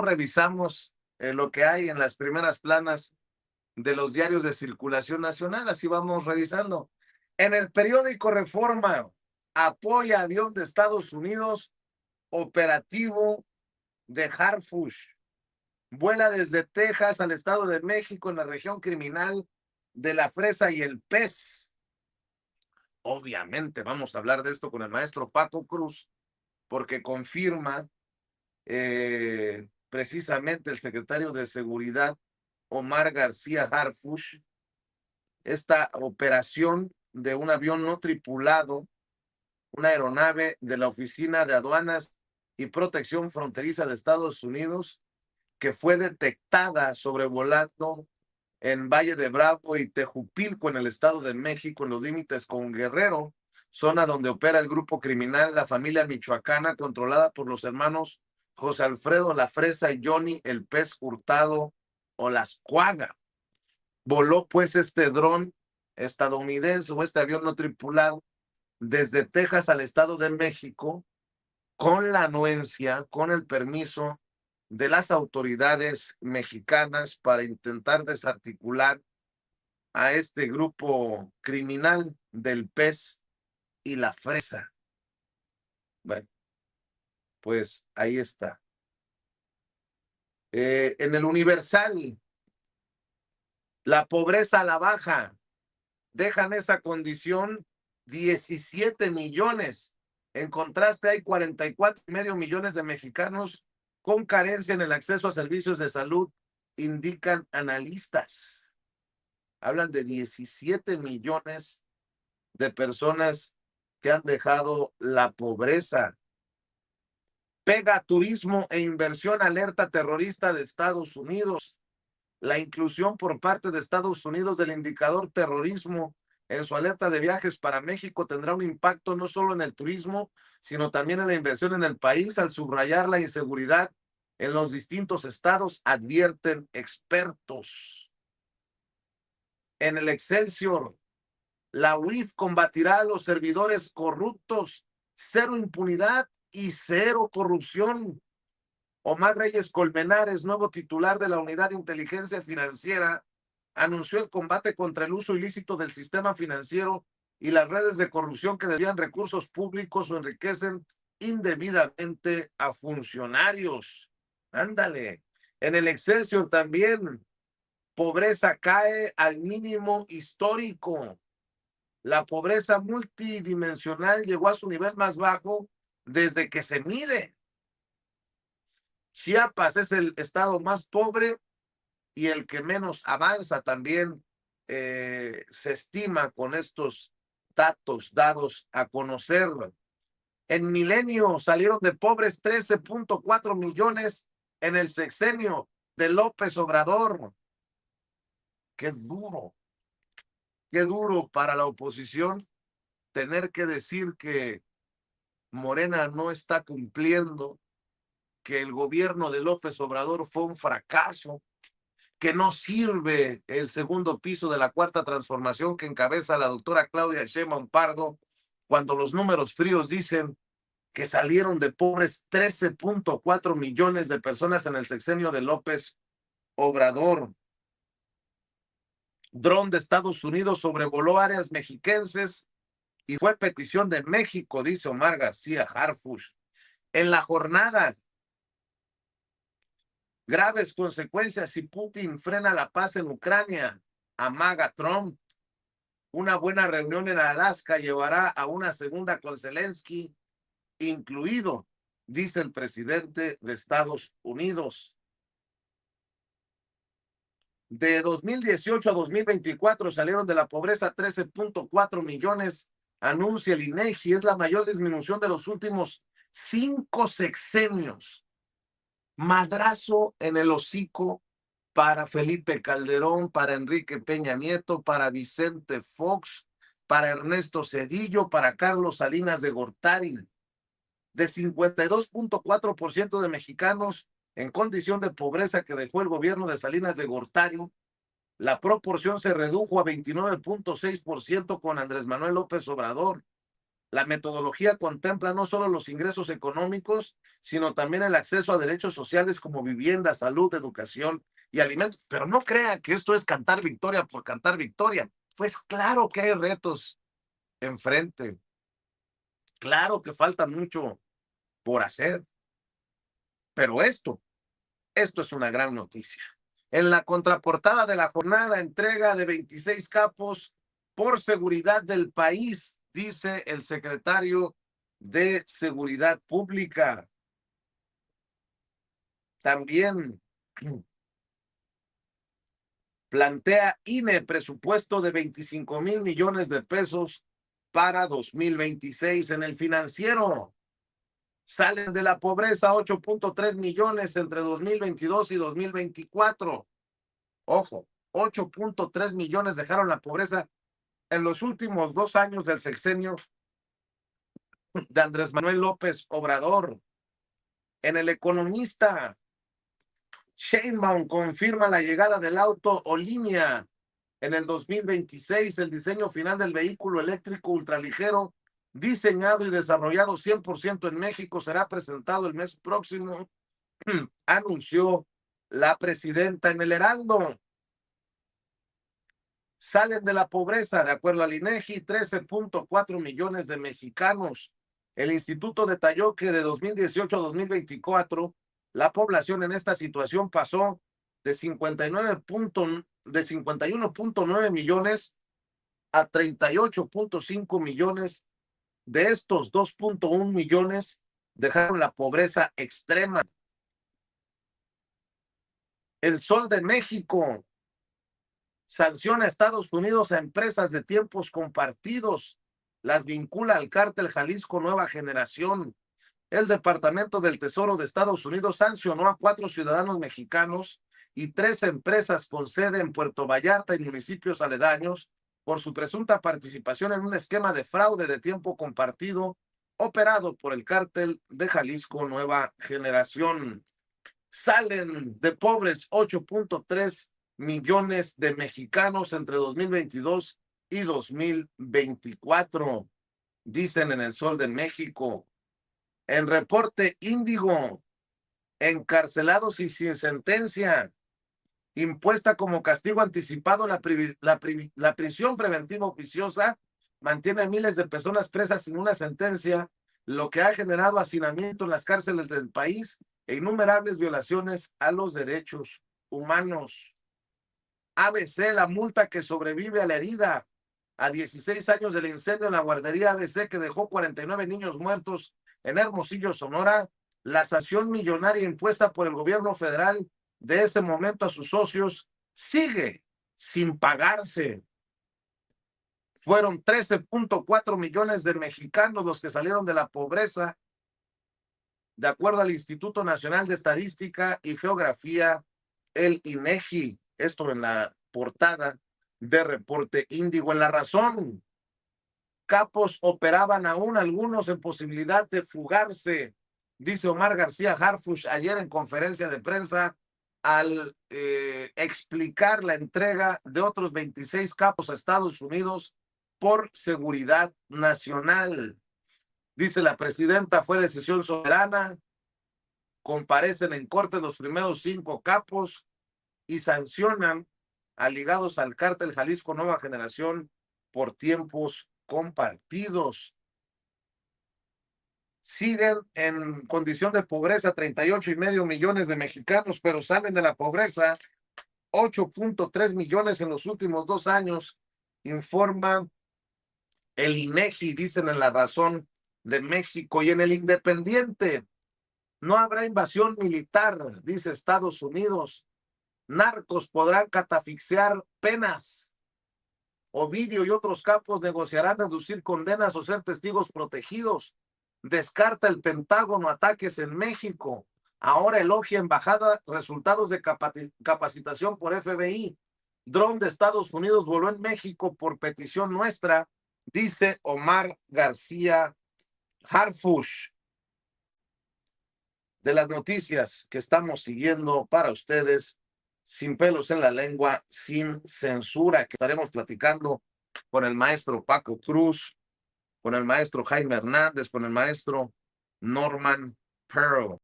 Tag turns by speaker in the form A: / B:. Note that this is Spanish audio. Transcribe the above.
A: revisamos lo que hay en las primeras planas de los diarios de circulación nacional, así vamos revisando. En el periódico Reforma, apoya avión de Estados Unidos, operativo de Harfush. Vuela desde Texas al Estado de México en la región criminal de la fresa y el pez. Obviamente vamos a hablar de esto con el maestro Paco Cruz, porque confirma precisamente el secretario de Seguridad, Omar García Harfush, esta operación de un avión no tripulado, una aeronave de la Oficina de Aduanas y Protección Fronteriza de Estados Unidos, que fue detectada sobrevolando en Valle de Bravo y Tejupilco, en el Estado de México, en los límites con Guerrero, zona donde opera el grupo criminal La Familia Michoacana, controlada por los hermanos José Alfredo La Fresa y Johnny El Pez Hurtado o Las Cuaga. Voló pues este dron estadounidense o este avión no tripulado desde Texas al Estado de México con la anuencia, con el permiso de las autoridades mexicanas para intentar desarticular a este grupo criminal del pez y la fresa. Bueno, pues ahí está. En el Universal, la pobreza a la baja. Dejan esa condición 17 millones. En contraste, hay 44,5 millones de mexicanos con carencia en el acceso a servicios de salud, indican analistas. Hablan de 17 millones de personas que han dejado la pobreza. Pega turismo e inversión, alerta terrorista de Estados Unidos. La inclusión por parte de Estados Unidos del indicador terrorismo en su alerta de viajes para México tendrá un impacto no solo en el turismo, sino también en la inversión en el país, al subrayar la inseguridad en los distintos estados, advierten expertos. En el Excelsior, la UIF combatirá a los servidores corruptos, cero impunidad y cero corrupción. Omar Reyes Colmenares, nuevo titular de la Unidad de Inteligencia Financiera, anunció el combate contra el uso ilícito del sistema financiero y las redes de corrupción que desvían recursos públicos o enriquecen indebidamente a funcionarios. Ándale. En el Excelsior también, pobreza cae al mínimo histórico. La pobreza multidimensional llegó a su nivel más bajo desde que se mide. Chiapas es el estado más pobre y el que menos avanza también, se estima con estos datos dados a conocer. En Milenio salieron de pobres 13.4 millones en el sexenio de López Obrador. Qué duro para la oposición tener que decir que Morena no está cumpliendo, que el gobierno de López Obrador fue un fracaso, que no sirve el segundo piso de la cuarta transformación que encabeza la doctora Claudia Sheinbaum Pardo, cuando los números fríos dicen que salieron de pobres 13.4 millones de personas en el sexenio de López Obrador. Dron de Estados Unidos sobrevoló áreas mexiquenses y fue petición de México, dice Omar García Harfush. En la jornada, graves consecuencias si Putin frena la paz en Ucrania, amaga Trump. Una buena reunión en Alaska llevará a una segunda con Zelensky incluido, dice el presidente de Estados Unidos. De 2018 a 2024 salieron de la pobreza 13.4 millones, anuncia el INEGI, es la mayor disminución de los últimos 5 sexenios. Madrazo en el hocico para Felipe Calderón, para Enrique Peña Nieto, para Vicente Fox, para Ernesto Zedillo, para Carlos Salinas de Gortari. De 52.4% de mexicanos en condición de pobreza que dejó el gobierno de Salinas de Gortari, la proporción se redujo a 29.6% con Andrés Manuel López Obrador. La metodología contempla no solo los ingresos económicos, sino también el acceso a derechos sociales como vivienda, salud, educación y alimentos. Pero no crea que esto es cantar victoria por cantar victoria. Pues claro que hay retos enfrente. Claro que falta mucho por hacer. Pero esto es una gran noticia. En la contraportada de la jornada, entrega de 26 capos por seguridad del país, dice el secretario de Seguridad Pública. También plantea INE presupuesto de 25,000 millones de pesos para 2026. En el Financiero, salen de la pobreza 8.3 millones entre 2022 y 2024. Ojo, 8.3 millones dejaron la pobreza en los últimos 2 años del sexenio de Andrés Manuel López Obrador. En El Economista, Sheinbaum confirma la llegada del auto o línea en el 2026. El diseño final del vehículo eléctrico ultraligero, diseñado y desarrollado 100% en México, será presentado el mes próximo, anunció la presidenta. En El Heraldo, salen de la pobreza, de acuerdo al INEGI, 13.4 millones de mexicanos. El instituto detalló que de 2018 a 2024, la población en esta situación pasó de 51.9 millones a 38.5 millones. De estos, 2.1 millones dejaron la pobreza extrema. El Sol de México sanciona a Estados Unidos a empresas de tiempos compartidos. Las vincula al cártel Jalisco Nueva Generación. El Departamento del Tesoro de Estados Unidos sancionó a 4 ciudadanos mexicanos y 3 empresas con sede en Puerto Vallarta y municipios aledaños por su presunta participación en un esquema de fraude de tiempo compartido operado por el cártel de Jalisco Nueva Generación. Salen de pobres 8.3 millones de mexicanos entre 2022 y 2024, dicen en el Sol de México. En Reporte Índigo, encarcelados y sin sentencia, impuesta como castigo anticipado la prisión preventiva oficiosa, mantiene a miles de personas presas sin una sentencia, lo que ha generado hacinamiento en las cárceles del país e innumerables violaciones a los derechos humanos. ABC, la multa que sobrevive a la herida. A 16 años del incendio en la guardería ABC que dejó 49 niños muertos en Hermosillo, Sonora, la sanción millonaria impuesta por el gobierno federal de ese momento a sus socios sigue sin pagarse. Fueron 13.4 millones de mexicanos los que salieron de la pobreza, de acuerdo al Instituto Nacional de Estadística y Geografía, el INEGI. Esto en la portada de Reporte Índigo. En La Razón, capos operaban aún algunos en posibilidad de fugarse, dice Omar García Harfuch ayer en conferencia de prensa al explicar la entrega de otros 26 capos a Estados Unidos por seguridad nacional. Dice la presidenta, fue decisión soberana, comparecen en corte los primeros 5 capos y sancionan a ligados al cártel Jalisco Nueva Generación por tiempos compartidos. Siguen en condición de pobreza 38,5 millones de mexicanos, pero salen de la pobreza 8.3 millones en los últimos 2 años, informa el INEGI, dicen en La Razón de México. Y en El Independiente, no habrá invasión militar, dice Estados Unidos. Narcos podrán catafixiar penas. Ovidio y otros capos negociarán reducir condenas o ser testigos protegidos. Descarta el Pentágono ataques en México. Ahora elogia embajada resultados de capacitación por FBI. Dron de Estados Unidos voló en México por petición nuestra, dice Omar García Harfuch. De las noticias que estamos siguiendo para ustedes, sin pelos en la lengua, sin censura, que estaremos platicando con el maestro Paco Cruz, con el maestro Jaime Hernández, con el maestro Norman Pearl.